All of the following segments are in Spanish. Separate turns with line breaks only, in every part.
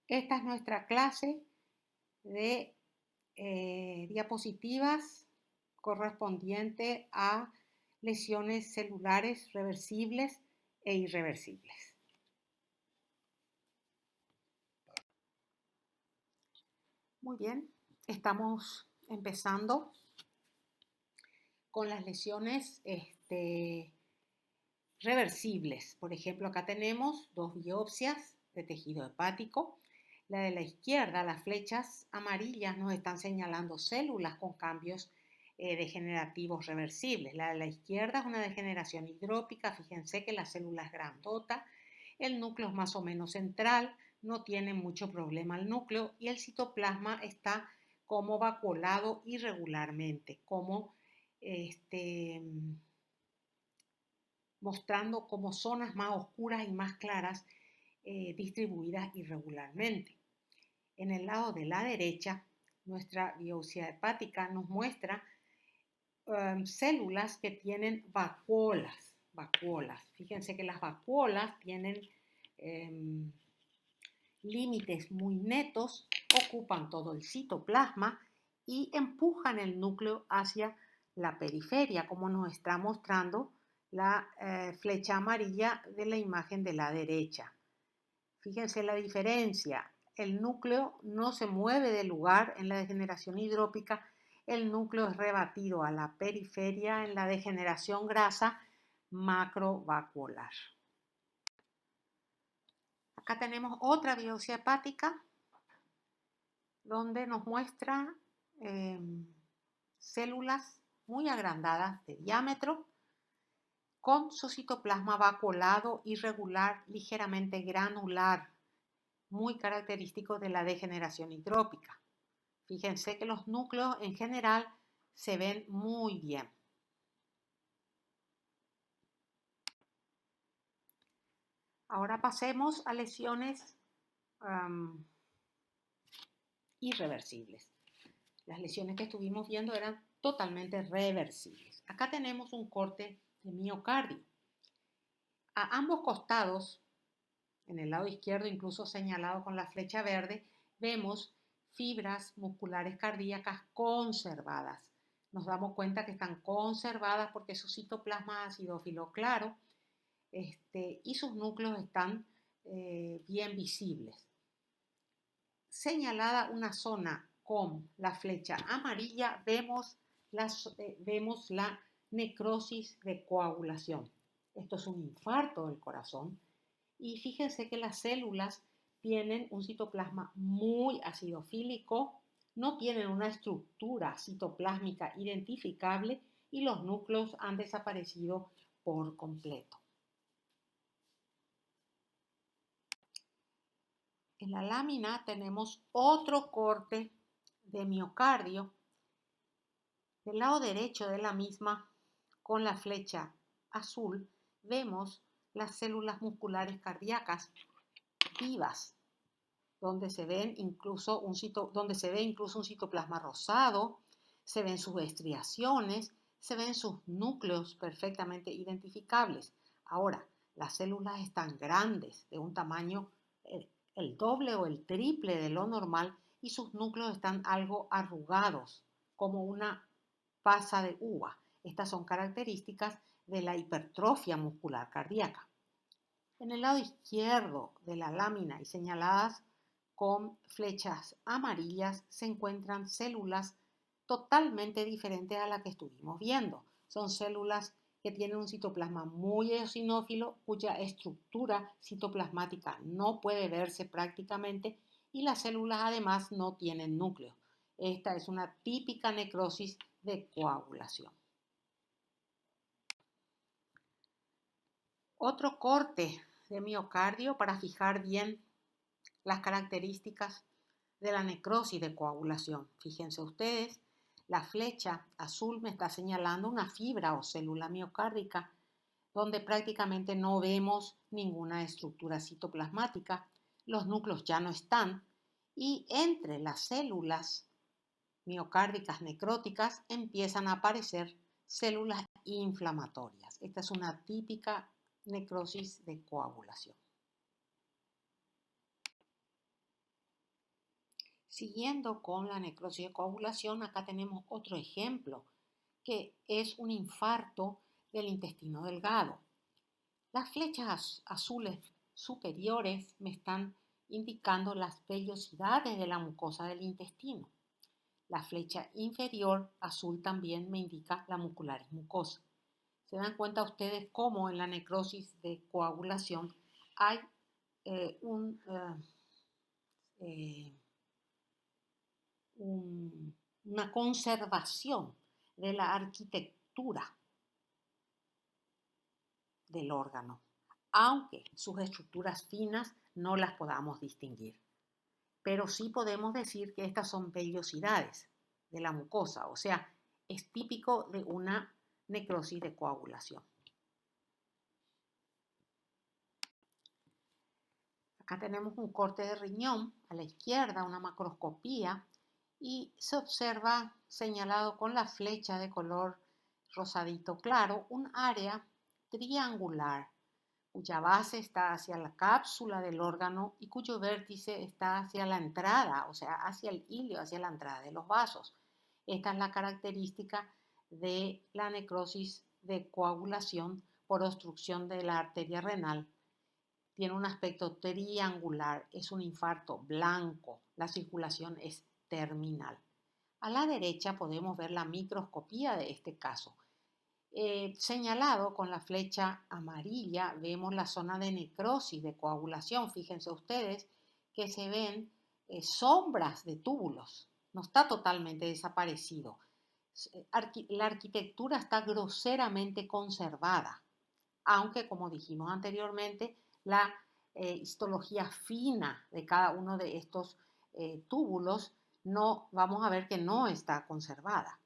Esta es nuestra clase de diapositivas correspondiente a lesiones celulares reversibles e irreversibles. Muy bien, estamos empezando con las lesiones reversibles. Por ejemplo, acá tenemos 2 biopsias de tejido hepático. La de la izquierda, las flechas amarillas nos están señalando células con cambios degenerativos reversibles. La de la izquierda es una degeneración hidrópica. Fíjense que la célula es grandota, el núcleo es más o menos central, no tiene mucho problema el núcleo y el citoplasma está como vacuolado irregularmente, como mostrando como zonas más oscuras y más claras distribuidas irregularmente. En el lado de la derecha, nuestra biopsia hepática nos muestra células que tienen vacuolas. Fíjense que las vacuolas tienen límites muy netos, ocupan todo el citoplasma y empujan el núcleo hacia la periferia, como nos está mostrando la flecha amarilla de la imagen de la derecha. Fíjense la diferencia. El núcleo no se mueve del lugar en la degeneración hidrópica, el núcleo es rebatido a la periferia en la degeneración grasa macrovacuolar. Acá tenemos otra biopsia hepática donde nos muestra células muy agrandadas de diámetro con su citoplasma vacuolado, irregular, ligeramente granular, muy característico de la degeneración hidrópica. Fíjense que los núcleos en general se ven muy bien. Ahora pasemos a lesiones irreversibles. Las lesiones que estuvimos viendo eran totalmente reversibles. Acá tenemos un corte de miocardio. A ambos costados, en el lado izquierdo incluso señalado con la flecha verde, vemos fibras musculares cardíacas conservadas. Nos damos cuenta que están conservadas porque su citoplasma acidófilo claro y sus núcleos están bien visibles. Señalada una zona con la flecha amarilla, vemos la necrosis de coagulación. Esto es un infarto del corazón y fíjense que las células tienen un citoplasma muy acidofílico, no tienen una estructura citoplásmica identificable y los núcleos han desaparecido por completo. En la lámina tenemos otro corte de miocardio. Del lado derecho de la misma, con la flecha azul, vemos las células musculares cardíacas vivas, donde se ve incluso un citoplasma rosado, se ven sus estriaciones, se ven sus núcleos perfectamente identificables. Ahora, las células están grandes, de un tamaño el doble o el triple de lo normal y sus núcleos están algo arrugados, como una pasa de uva. Estas son características de la hipertrofia muscular cardíaca. En el lado izquierdo de la lámina y señaladas con flechas amarillas se encuentran células totalmente diferentes a las que estuvimos viendo. Son células que tienen un citoplasma muy eosinófilo cuya estructura citoplasmática no puede verse prácticamente y las células además no tienen núcleo. Esta es una típica necrosis de coagulación. Otro corte de miocardio para fijar bien las características de la necrosis de coagulación. Fíjense ustedes, la flecha azul me está señalando una fibra o célula miocárdica donde prácticamente no vemos ninguna estructura citoplasmática, los núcleos ya no están y entre las células miocárdicas necróticas empiezan a aparecer células inflamatorias. Esta es una típica necrosis de coagulación. Siguiendo con la necrosis de coagulación, acá tenemos otro ejemplo, que es un infarto del intestino delgado. Las flechas azules superiores me están indicando las vellosidades de la mucosa del intestino. La flecha inferior azul también me indica la mucularis mucosa. ¿Se dan cuenta ustedes cómo en la necrosis de coagulación hay eh, un, eh, una conservación de la arquitectura del órgano, aunque sus estructuras finas no las podamos distinguir? Pero sí podemos decir que estas son vellosidades de la mucosa, o sea, es típico de una necrosis de coagulación. Acá tenemos un corte de riñón, a la izquierda una macroscopía y se observa señalado con la flecha de color rosadito claro un área triangular cuya base está hacia la cápsula del órgano y cuyo vértice está hacia la entrada, o sea, hacia el ilio, hacia la entrada de los vasos. Esta es la característica de la necrosis de coagulación por obstrucción de la arteria renal. Tiene un aspecto triangular, es un infarto blanco, la circulación es terminal. A la derecha podemos ver la microscopía de este caso. Señalado con la flecha amarilla vemos la zona de necrosis, de coagulación. Fíjense ustedes que se ven sombras de túbulos. No está totalmente desaparecido. La arquitectura está groseramente conservada, aunque como dijimos anteriormente, la histología fina de cada uno de estos túbulos no, vamos a ver que no está conservada.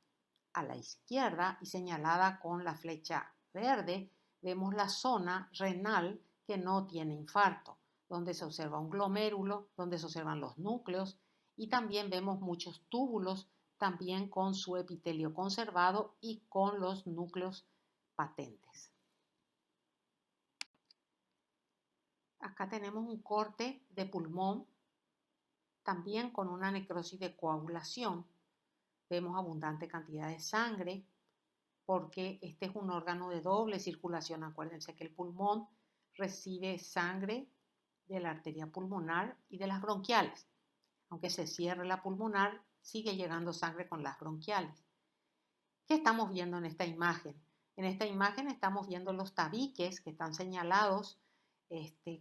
A la izquierda y señalada con la flecha verde, vemos la zona renal que no tiene infarto, donde se observa un glomérulo, donde se observan los núcleos y también vemos muchos túbulos, también con su epitelio conservado y con los núcleos patentes. Acá tenemos un corte de pulmón, también con una necrosis de coagulación. Vemos abundante cantidad de sangre, porque este es un órgano de doble circulación. Acuérdense que el pulmón recibe sangre de la arteria pulmonar y de las bronquiales. Aunque se cierre la pulmonar, sigue llegando sangre con las bronquiales. ¿Qué estamos viendo en esta imagen? En esta imagen estamos viendo los tabiques que están señalados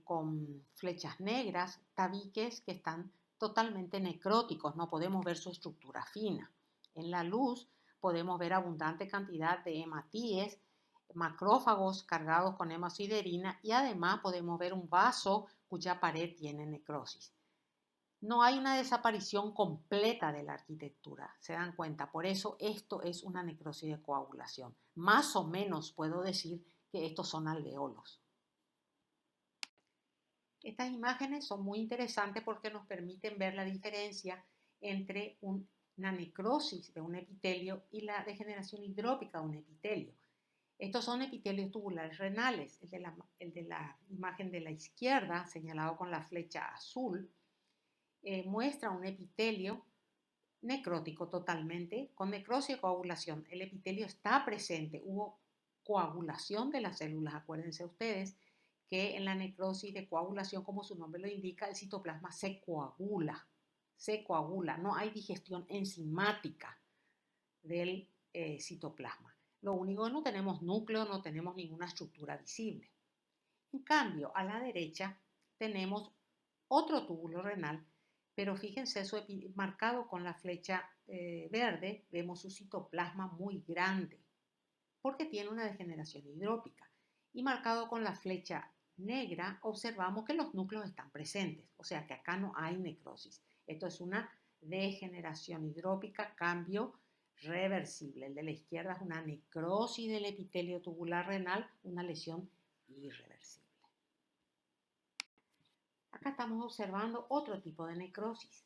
con flechas negras, tabiques que están totalmente necróticos, no podemos ver su estructura fina. En la luz podemos ver abundante cantidad de hematíes, macrófagos cargados con hemosiderina y además podemos ver un vaso cuya pared tiene necrosis. No hay una desaparición completa de la arquitectura, se dan cuenta. Por eso esto es una necrosis de coagulación. Más o menos puedo decir que estos son alveolos. Estas imágenes son muy interesantes porque nos permiten ver la diferencia entre una necrosis de un epitelio y la degeneración hidrópica de un epitelio. Estos son epitelios tubulares renales. El de la imagen de la izquierda, señalado con la flecha azul, muestra un epitelio necrótico totalmente, con necrosis y coagulación. El epitelio está presente, hubo coagulación de las células, acuérdense ustedes que en la necrosis de coagulación, como su nombre lo indica, el citoplasma se coagula, no hay digestión enzimática del citoplasma. Lo único que no tenemos núcleo, no tenemos ninguna estructura visible. En cambio, a la derecha tenemos otro túbulo renal, pero fíjense, marcado con la flecha verde, vemos su citoplasma muy grande, porque tiene una degeneración hidrópica. Y marcado con la flecha negra, observamos que los núcleos están presentes, o sea que acá no hay necrosis. Esto es una degeneración hidrópica, cambio reversible. El de la izquierda es una necrosis del epitelio tubular renal, una lesión irreversible. Acá estamos observando otro tipo de necrosis.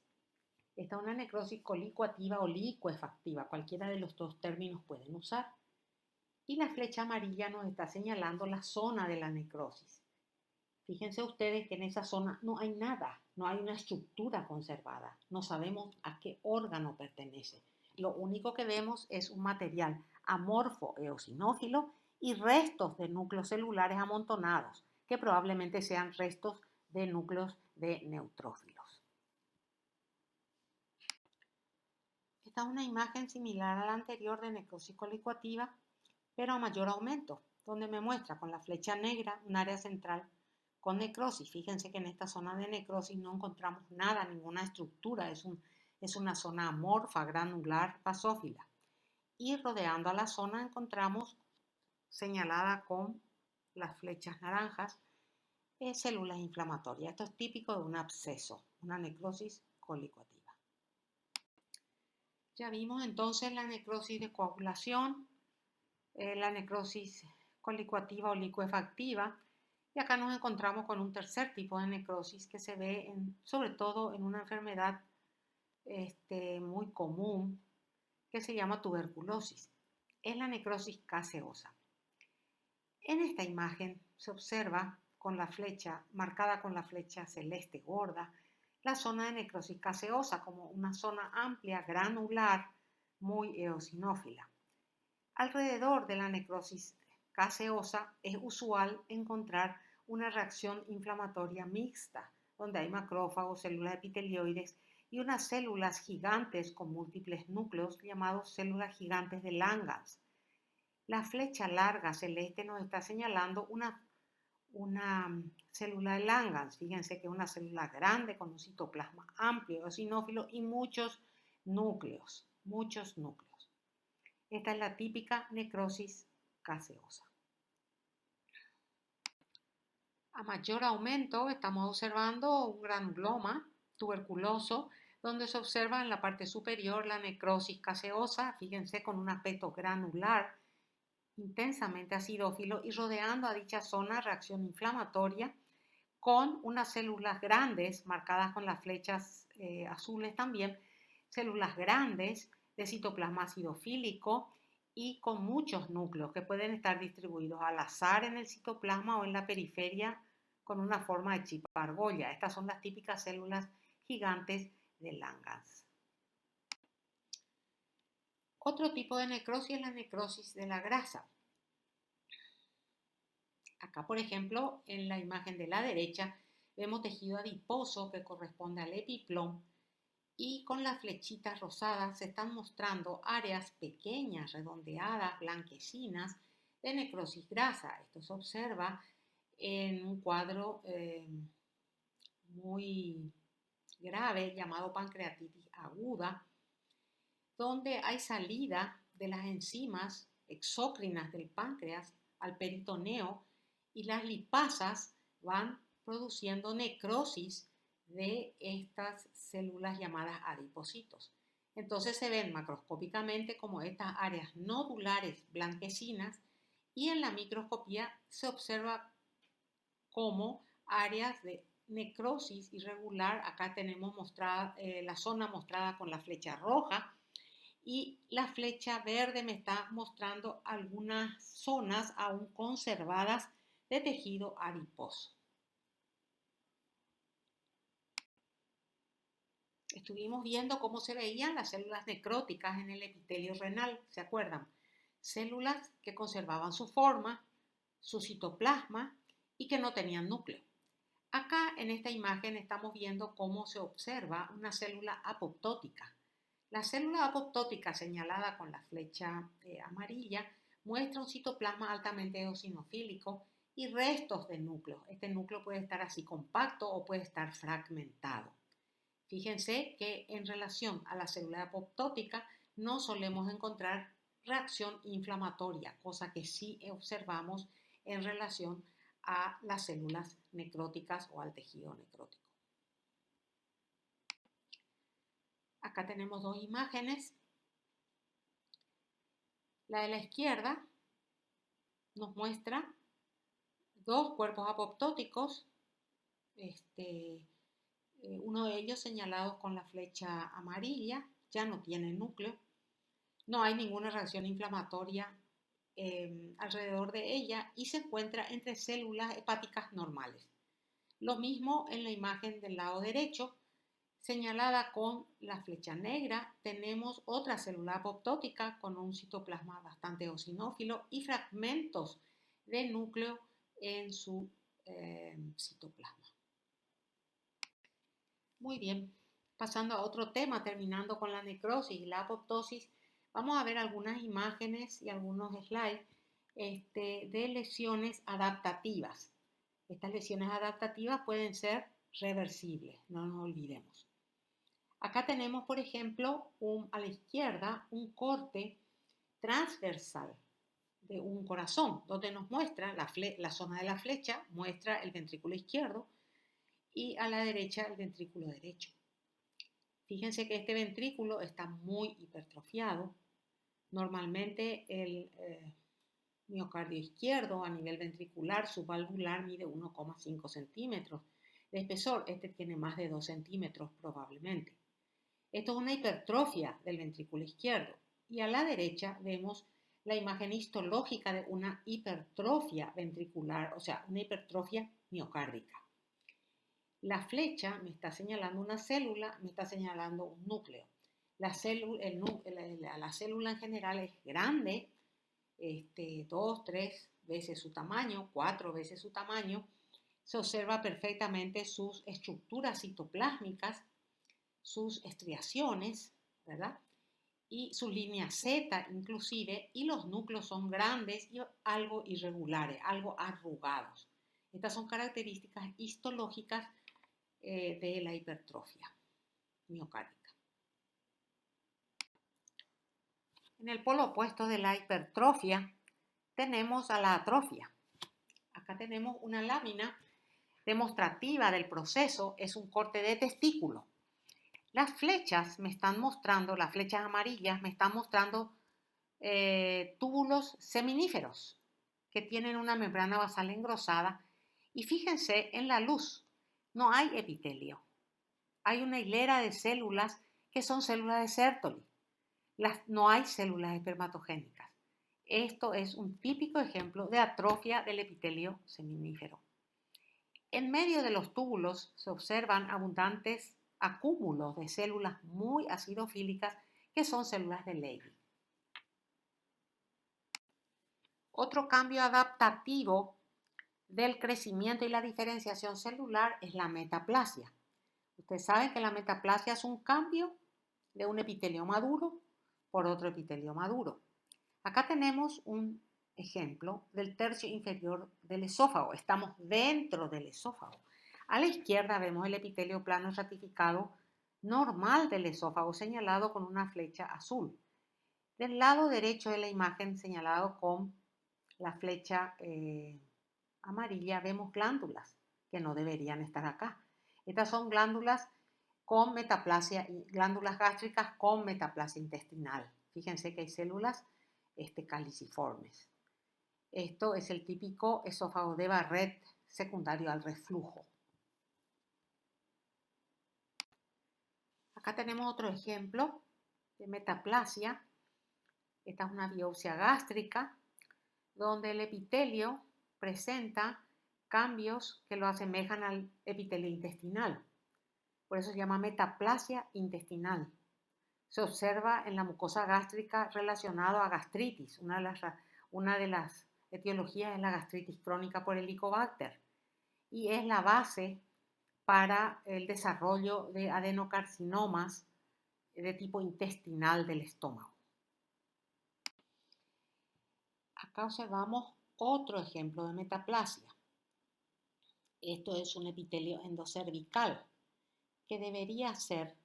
Esta es una necrosis colicoactiva o licuefactiva, cualquiera de los dos términos pueden usar. Y la flecha amarilla nos está señalando la zona de la necrosis. Fíjense ustedes que en esa zona no hay nada, no hay una estructura conservada, no sabemos a qué órgano pertenece. Lo único que vemos es un material amorfo eosinófilo y restos de núcleos celulares amontonados, que probablemente sean restos de núcleos de neutrófilos. Esta es una imagen similar a la anterior de necrosis colicuativa, pero a mayor aumento, donde me muestra con la flecha negra un área central con necrosis. Fíjense que en esta zona de necrosis no encontramos nada, ninguna estructura, es una zona amorfa, granular, basófila. Y rodeando a la zona encontramos, señalada con las flechas naranjas, células inflamatorias. Esto es típico de un absceso, una necrosis colicuativa. Ya vimos entonces la necrosis de coagulación, la necrosis colicuativa o licuefactiva, y acá nos encontramos con un tercer tipo de necrosis que se ve sobre todo en una enfermedad muy común que se llama tuberculosis. Es la necrosis caseosa. En esta imagen se observa con la flecha, marcada con la flecha celeste gorda, la zona de necrosis caseosa como una zona amplia, granular, muy eosinófila. Alrededor de la necrosis caseosa es usual encontrar una reacción inflamatoria mixta, donde hay macrófagos, células epitelioides y unas células gigantes con múltiples núcleos llamados células gigantes de Langerhans. La flecha larga celeste nos está señalando una célula de Langerhans. Fíjense que es una célula grande con un citoplasma amplio, eosinófilo y muchos núcleos. Esta es la típica necrosis caseosa. A mayor aumento estamos observando un granuloma tuberculoso donde se observa en la parte superior la necrosis caseosa, fíjense con un aspecto granular, intensamente acidófilo y rodeando a dicha zona reacción inflamatoria con unas células grandes marcadas con las flechas azules también, células grandes de citoplasma acidofílico y con muchos núcleos que pueden estar distribuidos al azar en el citoplasma o en la periferia con una forma de chip argolla. Estas son las típicas células gigantes de Langerhans. Otro tipo de necrosis es la necrosis de la grasa. Acá, por ejemplo, en la imagen de la derecha, vemos tejido adiposo que corresponde al epiplom y con las flechitas rosadas se están mostrando áreas pequeñas, redondeadas, blanquecinas de necrosis grasa. Esto se observa en un cuadro muy grave llamado pancreatitis aguda, donde hay salida de las enzimas exócrinas del páncreas al peritoneo y las lipasas van produciendo necrosis de estas células llamadas adipocitos. Entonces se ven macroscópicamente como estas áreas nodulares blanquecinas y en la microscopía se observa como áreas de necrosis irregular. Acá tenemos mostrada, la zona mostrada con la flecha roja y la flecha verde me está mostrando algunas zonas aún conservadas de tejido adiposo. Estuvimos viendo cómo se veían las células necróticas en el epitelio renal, ¿se acuerdan? Células que conservaban su forma, su citoplasma y que no tenían núcleo. Acá en esta imagen estamos viendo cómo se observa una célula apoptótica. La célula apoptótica señalada con la flecha amarilla muestra un citoplasma altamente eosinofílico y restos de núcleo. Este núcleo puede estar así compacto o puede estar fragmentado. Fíjense que en relación a la célula apoptótica no solemos encontrar reacción inflamatoria, cosa que sí observamos en relación a las células necróticas o al tejido necrótico. Acá tenemos dos imágenes. La de la izquierda nos muestra dos cuerpos apoptóticos, uno de ellos señalados con la flecha amarilla, ya no tiene núcleo, no hay ninguna reacción inflamatoria alrededor de ella y se encuentra entre células hepáticas normales. Lo mismo en la imagen del lado derecho, señalada con la flecha negra, tenemos otra célula apoptótica con un citoplasma bastante eosinófilo y fragmentos de núcleo en su citoplasma. Muy bien, pasando a otro tema, terminando con la necrosis y la apoptosis, vamos a ver algunas imágenes y algunos slides de lesiones adaptativas. Estas lesiones adaptativas pueden ser reversibles, no nos olvidemos. Acá tenemos, por ejemplo, a la izquierda un corte transversal de un corazón, donde nos muestra la zona de la flecha, muestra el ventrículo izquierdo y a la derecha el ventrículo derecho. Fíjense que este ventrículo está muy hipertrofiado. Normalmente el miocardio izquierdo a nivel ventricular subvalvular mide 1,5 centímetros de espesor. Este tiene más de 2 centímetros probablemente. Esto es una hipertrofia del ventrículo izquierdo. Y a la derecha vemos la imagen histológica de una hipertrofia ventricular, o sea, una hipertrofia miocárdica. La flecha me está señalando una célula, me está señalando un núcleo. La célula en general es grande, 2, 3 veces su tamaño, 4 veces su tamaño. Se observa perfectamente sus estructuras citoplásmicas, sus estriaciones, ¿verdad? Y sus líneas Z inclusive, y los núcleos son grandes y algo irregulares, algo arrugados. Estas son características histológicas de la hipertrofia miocárdica. En el polo opuesto de la hipertrofia tenemos a la atrofia. Acá tenemos una lámina demostrativa del proceso, es un corte de testículo. Las flechas me están mostrando, las flechas amarillas me están mostrando túbulos seminíferos que tienen una membrana basal engrosada y fíjense en la luz, no hay epitelio. Hay una hilera de células que son células de Sertoli. No hay células espermatogénicas. Esto es un típico ejemplo de atrofia del epitelio seminífero. En medio de los túbulos se observan abundantes acúmulos de células muy acidofílicas que son células de Levy. Otro cambio adaptativo del crecimiento y la diferenciación celular es la metaplasia. Ustedes saben que la metaplasia es un cambio de un epitelio maduro por otro epitelio maduro. Acá tenemos un ejemplo del tercio inferior del esófago. Estamos dentro del esófago. A la izquierda vemos el epitelio plano estratificado normal del esófago señalado con una flecha azul. Del lado derecho de la imagen señalado con la flecha amarilla vemos glándulas que no deberían estar acá. Estas son glándulas con metaplasia, glándulas gástricas con metaplasia intestinal. Fíjense que hay células caliciformes. Esto es el típico esófago de Barrett secundario al reflujo. Acá tenemos otro ejemplo de metaplasia. Esta es una biopsia gástrica donde el epitelio presenta cambios que lo asemejan al epitelio intestinal. Por eso se llama metaplasia intestinal. Se observa en la mucosa gástrica relacionado a gastritis. Una de las etiologías es la gastritis crónica por Helicobacter y es la base para el desarrollo de adenocarcinomas de tipo intestinal del estómago. Acá observamos otro ejemplo de metaplasia. Esto es un epitelio endocervical que debería ser,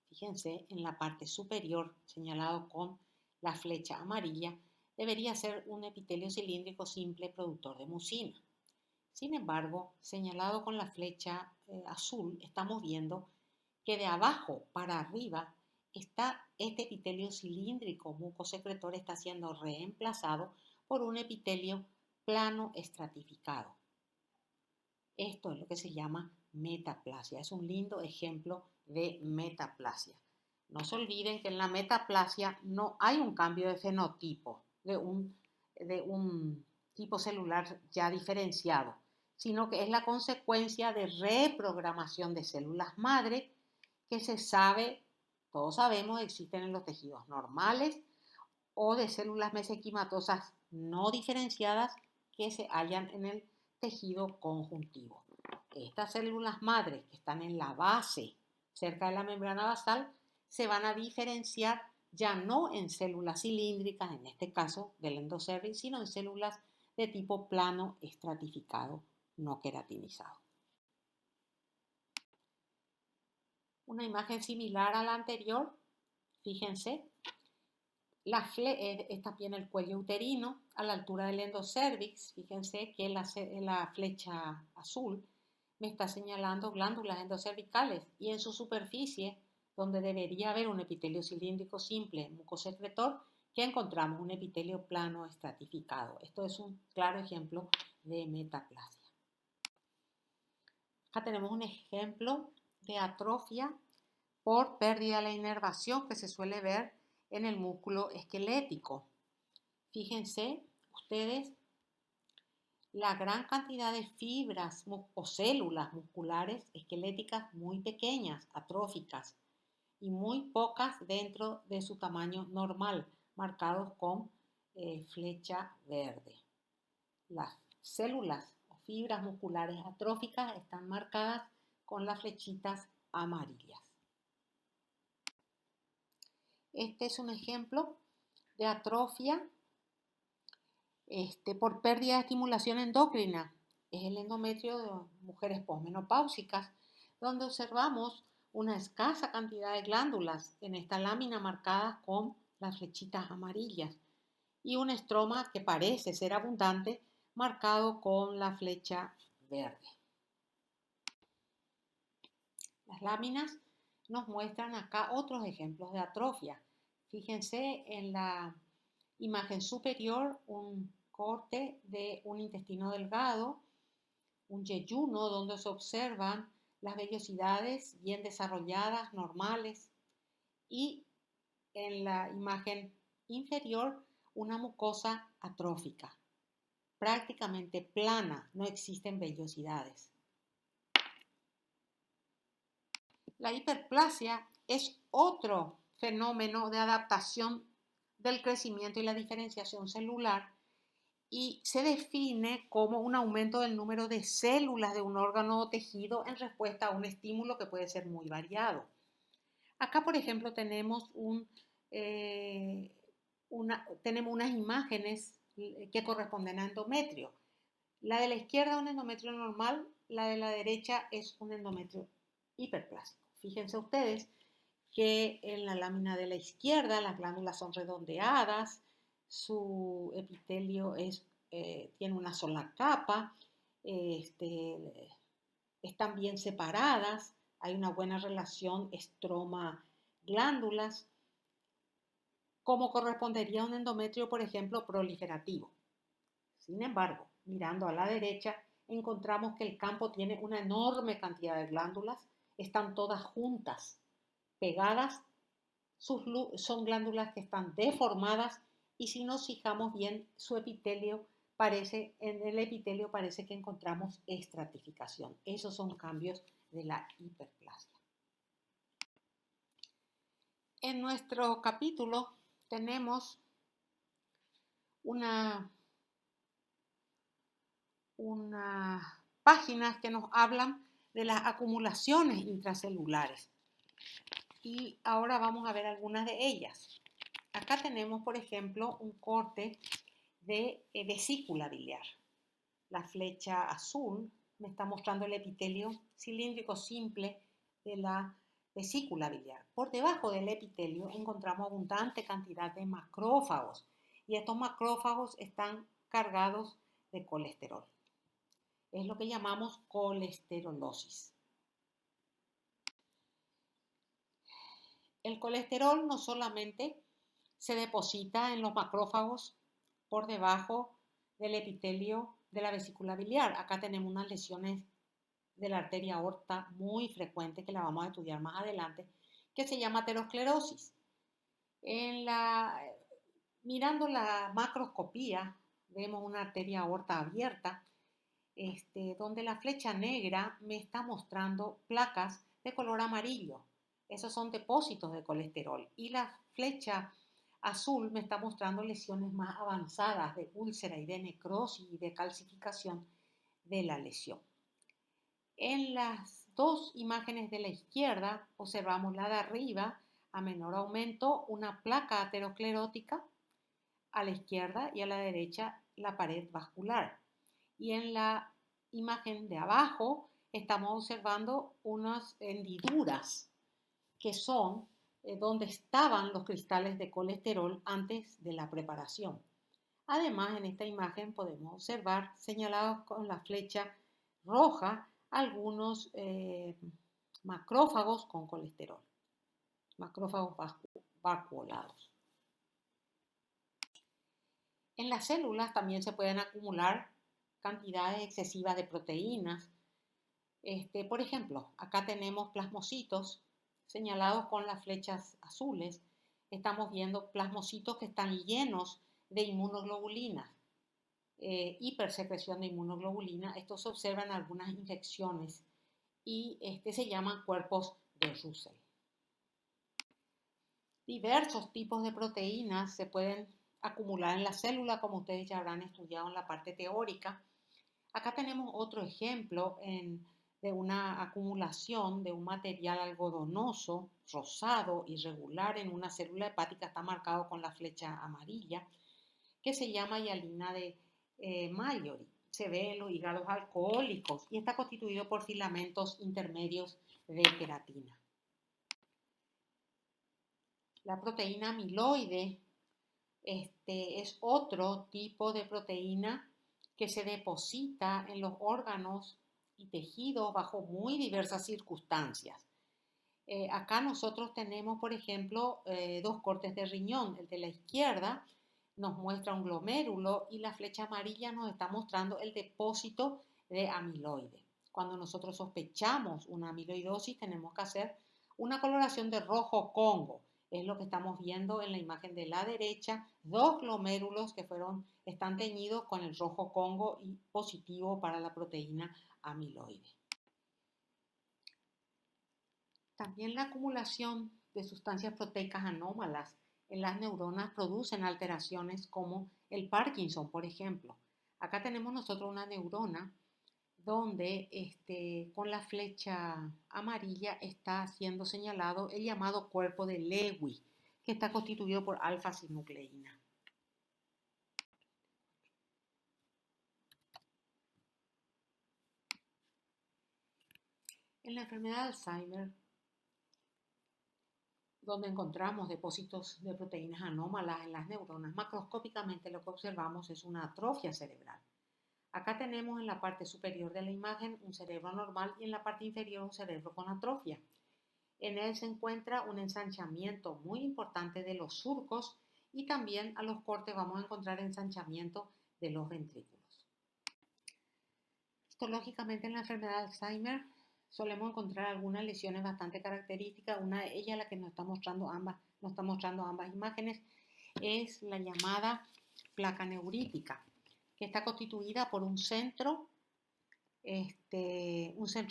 fíjense, en la parte superior, señalado con la flecha amarilla, debería ser un epitelio cilíndrico simple productor de mucina. Sin embargo, señalado con la flecha azul, estamos viendo que de abajo para arriba este epitelio cilíndrico mucosecretor está siendo reemplazado por un epitelio plano estratificado. Esto es lo que se llama metaplasia. Es un lindo ejemplo de metaplasia. No se olviden que en la metaplasia no hay un cambio de fenotipo, de un tipo celular ya diferenciado, sino que es la consecuencia de reprogramación de células madre que se sabe, todos sabemos, existen en los tejidos normales o de células mesenquimatosas no diferenciadas que se hallan en el tejido conjuntivo. Estas células madres que están en la base, cerca de la membrana basal, se van a diferenciar ya no en células cilíndricas, en este caso del endocervix, sino en células de tipo plano estratificado, no queratinizado. Una imagen similar a la anterior, fíjense, está bien el cuello uterino a la altura del endocervix. Fíjense que la flecha azul me está señalando glándulas endocervicales y en su superficie, donde debería haber un epitelio cilíndrico simple mucosecretor, que encontramos un epitelio plano estratificado. Esto es un claro ejemplo de metaplasia. Acá tenemos un ejemplo de atrofia por pérdida de la inervación que se suele ver en el músculo esquelético. Fíjense ustedes la gran cantidad de fibras o células musculares esqueléticas muy pequeñas, atróficas, y muy pocas dentro de su tamaño normal, marcados con flecha verde. Las células o fibras musculares atróficas están marcadas con las flechitas amarillas. Este es un ejemplo de atrofia por pérdida de estimulación endocrina. Es el endometrio de mujeres posmenopáusicas, donde observamos una escasa cantidad de glándulas en esta lámina marcadas con las flechitas amarillas y un estroma que parece ser abundante marcado con la flecha verde. Las láminas nos muestran acá otros ejemplos de atrofia. Fíjense en la imagen superior un corte de un intestino delgado, un yeyuno donde se observan las vellosidades bien desarrolladas, normales, y en la imagen inferior una mucosa atrófica, prácticamente plana, no existen vellosidades. La hiperplasia es otro fenómeno de adaptación del crecimiento y la diferenciación celular y se define como un aumento del número de células de un órgano o tejido en respuesta a un estímulo que puede ser muy variado. Acá, por ejemplo, tenemos unas imágenes que corresponden a endometrio. La de la izquierda es un endometrio normal, la de la derecha es un endometrio hiperplásico. Fíjense ustedes que en la lámina de la izquierda las glándulas son redondeadas, su epitelio tiene una sola capa, están bien separadas, hay una buena relación estroma-glándulas, como correspondería a un endometrio, por ejemplo, proliferativo. Sin embargo, mirando a la derecha, encontramos que el campo tiene una enorme cantidad de glándulas, están todas juntas, pegadas, son glándulas que están deformadas y si nos fijamos bien, en el epitelio parece que encontramos estratificación. Esos son cambios de la hiperplasia. En nuestro capítulo tenemos unas páginas que nos hablan de las acumulaciones intracelulares. Y ahora vamos a ver algunas de ellas. Acá tenemos, por ejemplo, un corte de vesícula biliar. La flecha azul me está mostrando el epitelio cilíndrico simple de la vesícula biliar. Por debajo del epitelio encontramos abundante cantidad de macrófagos y estos macrófagos están cargados de colesterol. Es lo que llamamos colesterolosis. El colesterol no solamente se deposita en los macrófagos por debajo del epitelio de la vesícula biliar. Acá tenemos unas lesiones de la arteria aorta muy frecuentes que la vamos a estudiar más adelante, que se llama aterosclerosis. Mirando la macroscopía, vemos una arteria aorta abierta donde la flecha negra me está mostrando placas de color amarillo. Esos son depósitos de colesterol. Y la flecha azul me está mostrando lesiones más avanzadas de úlcera y de necrosis y de calcificación de la lesión. En las dos imágenes de la izquierda observamos la de arriba a menor aumento, una placa aterosclerótica a la izquierda y a la derecha la pared vascular. Y en la imagen de abajo estamos observando unas hendiduras que son donde estaban los cristales de colesterol antes de la preparación. Además, en esta imagen podemos observar señalados con la flecha roja algunos macrófagos con colesterol, macrófagos vacuolados. En las células también se pueden acumular cantidades excesivas de proteínas. Por ejemplo, acá tenemos plasmocitos señalados con las flechas azules. Estamos viendo plasmocitos que están llenos de inmunoglobulinas, hipersecreción de inmunoglobulina. Estos se observan en algunas infecciones y se llaman cuerpos de Russell. Diversos tipos de proteínas se pueden acumular en la célula, como ustedes ya habrán estudiado en la parte teórica. Acá tenemos otro ejemplo de una acumulación de un material algodonoso, rosado, irregular en una célula hepática, está marcado con la flecha amarilla, que se llama hialina de Mallory. Se ve en los hígados alcohólicos y está constituido por filamentos intermedios de queratina. La proteína amiloide es otro tipo de proteína que se deposita en los órganos y tejidos bajo muy diversas circunstancias. Acá nosotros tenemos, por ejemplo, dos cortes de riñón. El de la izquierda nos muestra un glomérulo y la flecha amarilla nos está mostrando el depósito de amiloide. Cuando nosotros sospechamos una amiloidosis tenemos que hacer una coloración de rojo Congo. Es lo que estamos viendo en la imagen de la derecha, dos glomérulos que están teñidos con el rojo Congo y positivo para la proteína amiloide. También la acumulación de sustancias proteicas anómalas en las neuronas producen alteraciones como el Parkinson, por ejemplo. Acá tenemos nosotros una neurona donde con la flecha amarilla está siendo señalado el llamado cuerpo de Lewy, que está constituido por alfa-sinucleína. En la enfermedad de Alzheimer, donde encontramos depósitos de proteínas anómalas en las neuronas, macroscópicamente lo que observamos es una atrofia cerebral. Acá tenemos en la parte superior de la imagen un cerebro normal y en la parte inferior un cerebro con atrofia. En él se encuentra un ensanchamiento muy importante de los surcos y también a los cortes vamos a encontrar ensanchamiento de los ventrículos. Histológicamente en la enfermedad de Alzheimer solemos encontrar algunas lesiones bastante características. Una de ellas, la que nos está mostrando ambas imágenes, es la llamada placa neurítica, que está constituida por un centro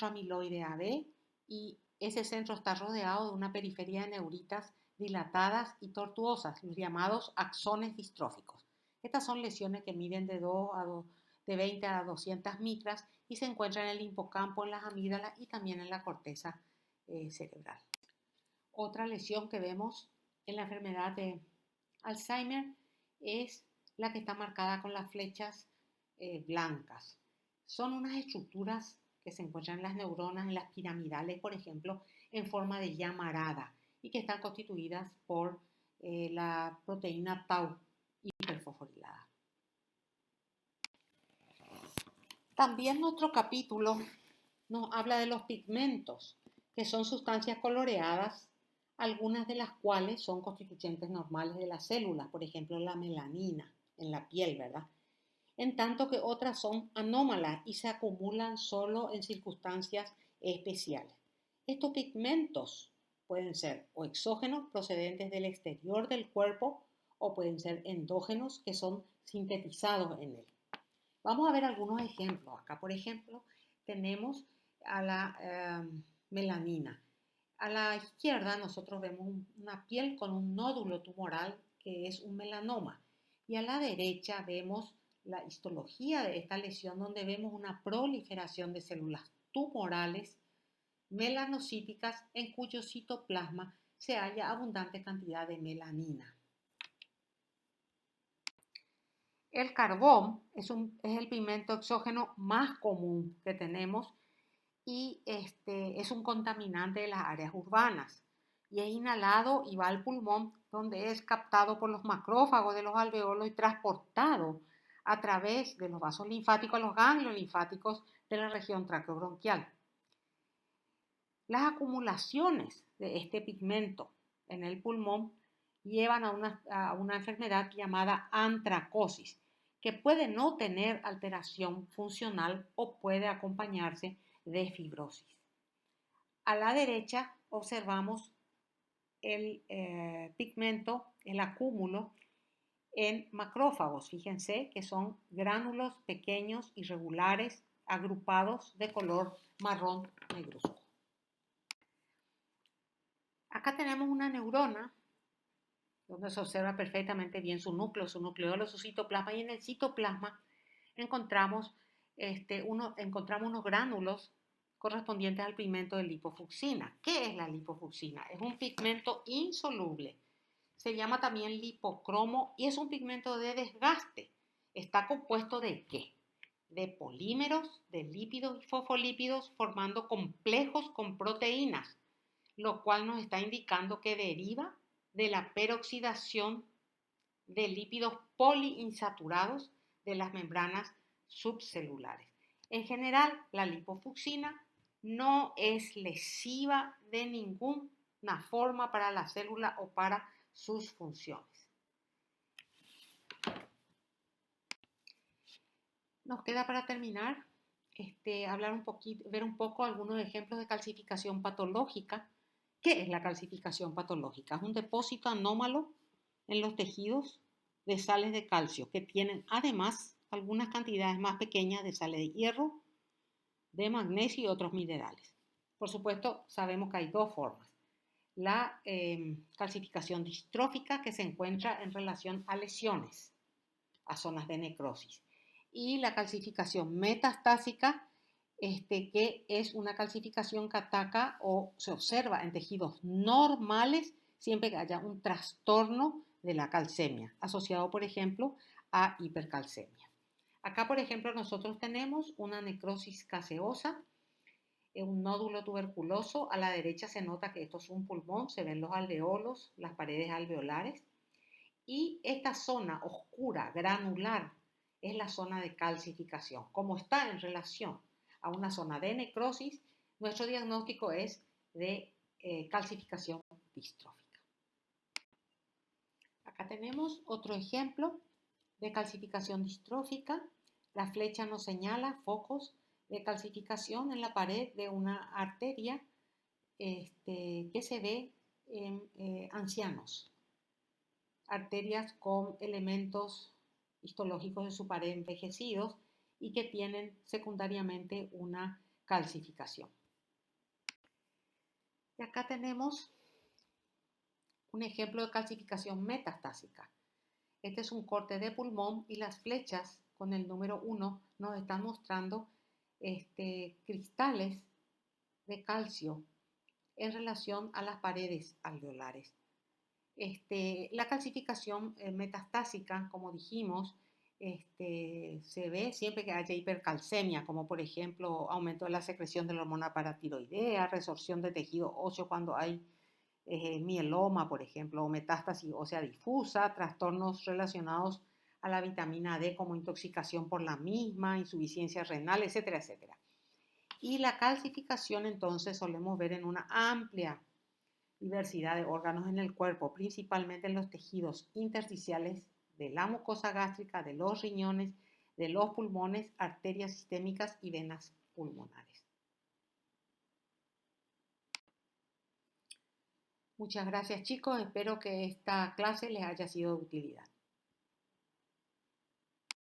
amiloide AB y ese centro está rodeado de una periferia de neuritas dilatadas y tortuosas, los llamados axones distróficos. Estas son lesiones que miden de 20 a 200 micras y se encuentran en el hipocampo, en las amígdalas y también en la corteza cerebral. Otra lesión que vemos en la enfermedad de Alzheimer es la que está marcada con las flechas blancas. Son unas estructuras que se encuentran en las neuronas, en las piramidales, por ejemplo, en forma de llamarada y que están constituidas por la proteína tau hiperfosforilada. También nuestro capítulo nos habla de los pigmentos, que son sustancias coloreadas, algunas de las cuales son constituyentes normales de las células, por ejemplo la melanina en la piel, ¿verdad? En tanto que otras son anómalas y se acumulan solo en circunstancias especiales. Estos pigmentos pueden ser o exógenos procedentes del exterior del cuerpo o pueden ser endógenos que son sintetizados en él. Vamos a ver algunos ejemplos. Acá, por ejemplo, tenemos a la melanina. A la izquierda nosotros vemos una piel con un nódulo tumoral que es un melanoma. Y a la derecha vemos la histología de esta lesión donde vemos una proliferación de células tumorales melanocíticas en cuyo citoplasma se halla abundante cantidad de melanina. El carbón es el pigmento exógeno más común que tenemos y es un contaminante de las áreas urbanas y es inhalado y va al pulmón donde es captado por los macrófagos de los alveolos y transportado a través de los vasos linfáticos a los ganglios linfáticos de la región traqueobronquial. Las acumulaciones de este pigmento en el pulmón llevan a una enfermedad llamada antracosis, que puede no tener alteración funcional o puede acompañarse de fibrosis. A la derecha observamos el pigmento, el acúmulo en macrófagos. Fíjense que son gránulos pequeños, irregulares, agrupados de color marrón negruzco. Acá tenemos una neurona donde se observa perfectamente bien su núcleo, su nucleolo, su citoplasma, y en el citoplasma encontramos unos gránulos correspondientes al pigmento de lipofucsina. ¿Qué es la lipofucsina? Es un pigmento insoluble. Se llama también lipocromo y es un pigmento de desgaste. ¿Está compuesto de qué? De polímeros, de lípidos y fosfolípidos formando complejos con proteínas, lo cual nos está indicando que deriva de la peroxidación de lípidos poliinsaturados de las membranas subcelulares. En general, la lipofucsina no es lesiva de ninguna forma para la célula o para sus funciones. Nos queda para terminar ver un poco algunos ejemplos de calcificación patológica. ¿Qué es la calcificación patológica? Es un depósito anómalo en los tejidos de sales de calcio que tienen además algunas cantidades más pequeñas de sales de hierro, de magnesio y otros minerales. Por supuesto, sabemos que hay dos formas. La calcificación distrófica, que se encuentra en relación a lesiones, a zonas de necrosis, y la calcificación metastásica, que es una calcificación que ataca o se observa en tejidos normales siempre que haya un trastorno de la calcemia, asociado, por ejemplo, a hipercalcemia. Acá, por ejemplo, nosotros tenemos una necrosis caseosa, un nódulo tuberculoso. A la derecha se nota que esto es un pulmón, se ven los alveolos, las paredes alveolares. Y esta zona oscura, granular, es la zona de calcificación. Como está en relación a una zona de necrosis, nuestro diagnóstico es de calcificación distrófica. Acá tenemos otro ejemplo de calcificación distrófica. La flecha nos señala focos de calcificación en la pared de una arteria que se ve en ancianos. Arterias con elementos histológicos de su pared envejecidos y que tienen secundariamente una calcificación. Y acá tenemos un ejemplo de calcificación metastásica. Este es un corte de pulmón y las flechas con el número 1 nos están mostrando cristales de calcio en relación a las paredes alveolares. La calcificación metastásica, como dijimos, se ve siempre que haya hipercalcemia, como por ejemplo aumento de la secreción de la hormona paratiroidea, resorción de tejido óseo cuando hay mieloma, por ejemplo, o metástasis ósea difusa, trastornos relacionados a la vitamina D como intoxicación por la misma, insuficiencia renal, etcétera, etcétera. Y la calcificación entonces solemos ver en una amplia diversidad de órganos en el cuerpo, principalmente en los tejidos intersticiales de la mucosa gástrica, de los riñones, de los pulmones, arterias sistémicas y venas pulmonares. Muchas gracias, chicos. Espero que esta clase les haya sido de utilidad.